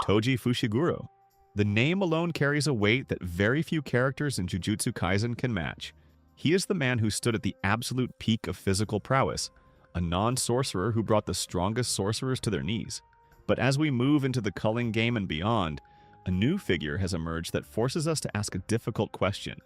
Toji Fushiguro. The name alone carries a weight that very few characters in Jujutsu Kaisen can match. He is the man who stood at the absolute peak of physical prowess, a non-sorcerer who brought the strongest sorcerers to their knees. But as we move into the culling game and beyond, a new figure has emerged that forces us to ask a difficult question.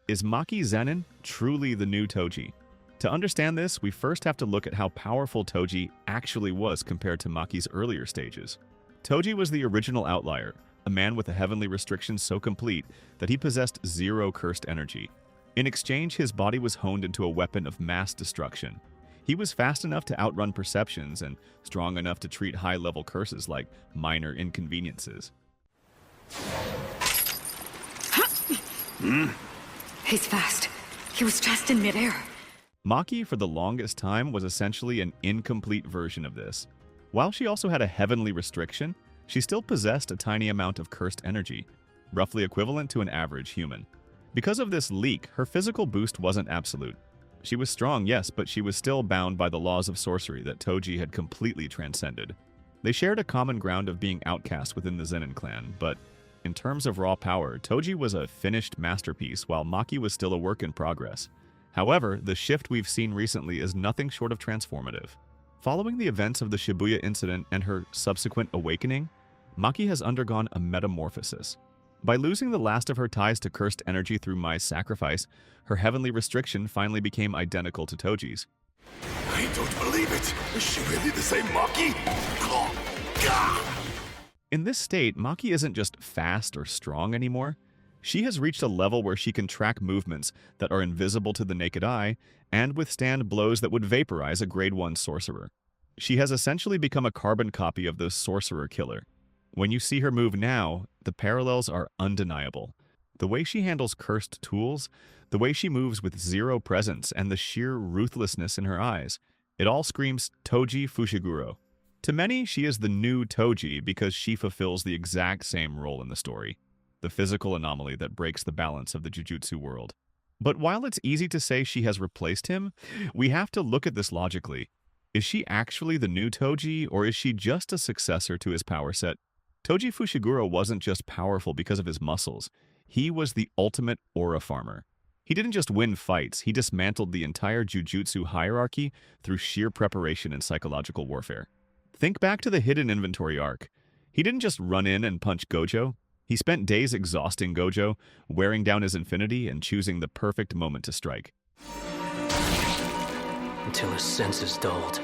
Is Maki Zenin truly the new Toji? To understand this, we first have to look at how powerful Toji actually was compared to Maki's earlier stages. Toji was the original outlier, a man with a heavenly restriction so complete that he possessed zero cursed energy. In exchange, his body was honed into a weapon of mass destruction. He was fast enough to outrun perceptions and strong enough to treat high-level curses like minor inconveniences. He's fast. He was just in midair. Maki, for the longest time, was essentially an incomplete version of this. While she also had a heavenly restriction, she still possessed a tiny amount of cursed energy, roughly equivalent to an average human. Because of this leak, her physical boost wasn't absolute. She was strong, yes, but she was still bound by the laws of sorcery that Toji had completely transcended. They shared a common ground of being outcast within the Zenin clan, but in terms of raw power, Toji was a finished masterpiece while Maki was still a work in progress. However, the shift we've seen recently is nothing short of transformative. Following the events of the Shibuya incident and her subsequent awakening, Maki has undergone a metamorphosis. By losing the last of her ties to cursed energy through Mai's sacrifice, her heavenly restriction finally became identical to Toji's. I don't believe it! Is she really the same Maki? Gah! In this state, Maki isn't just fast or strong anymore. She has reached a level where she can track movements that are invisible to the naked eye and withstand blows that would vaporize a grade 1 sorcerer. She has essentially become a carbon copy of the Sorcerer Killer. When you see her move now, the parallels are undeniable. The way she handles cursed tools, the way she moves with zero presence, and the sheer ruthlessness in her eyes, it all screams Toji Fushiguro. To many, she is the new Toji because she fulfills the exact same role in the story, the physical anomaly that breaks the balance of the Jujutsu world. But while it's easy to say she has replaced him, we have to look at this logically. Is she actually the new Toji, or is she just a successor to his power set? Toji Fushiguro wasn't just powerful because of his muscles. He was the ultimate aura farmer. He didn't just win fights, he dismantled the entire Jujutsu hierarchy through sheer preparation and psychological warfare. Think back to the Hidden Inventory arc. He didn't just run in and punch Gojo. He spent days exhausting Gojo, wearing down his infinity and choosing the perfect moment to strike. Until his senses dulled.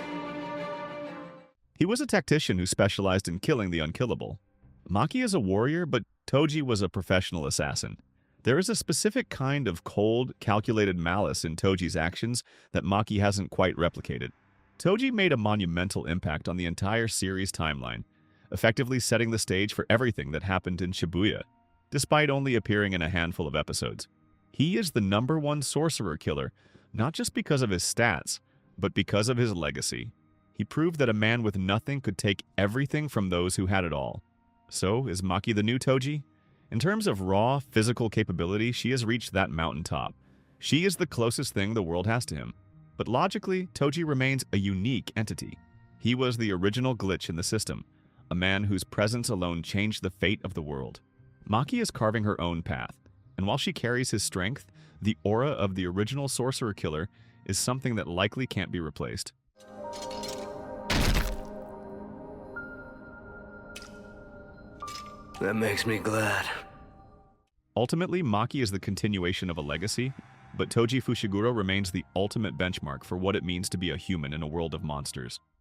He was a tactician who specialized in killing the unkillable. Maki is a warrior, but Toji was a professional assassin. There is a specific kind of cold, calculated malice in Toji's actions that Maki hasn't quite replicated. Toji made a monumental impact on the entire series timeline, effectively setting the stage for everything that happened in Shibuya, despite only appearing in a handful of episodes. He is the #1 Sorcerer Killer, not just because of his stats, but because of his legacy. He proved that a man with nothing could take everything from those who had it all. So, is Maki the new Toji? In terms of raw, physical capability, she has reached that mountaintop. She is the closest thing the world has to him. But logically, Toji remains a unique entity. He was the original glitch in the system, a man whose presence alone changed the fate of the world. Maki is carving her own path, and while she carries his strength, the aura of the original Sorcerer Killer is something that likely can't be replaced. That makes me glad. Ultimately, Maki is the continuation of a legacy, but Toji Fushiguro remains the ultimate benchmark for what it means to be a human in a world of monsters.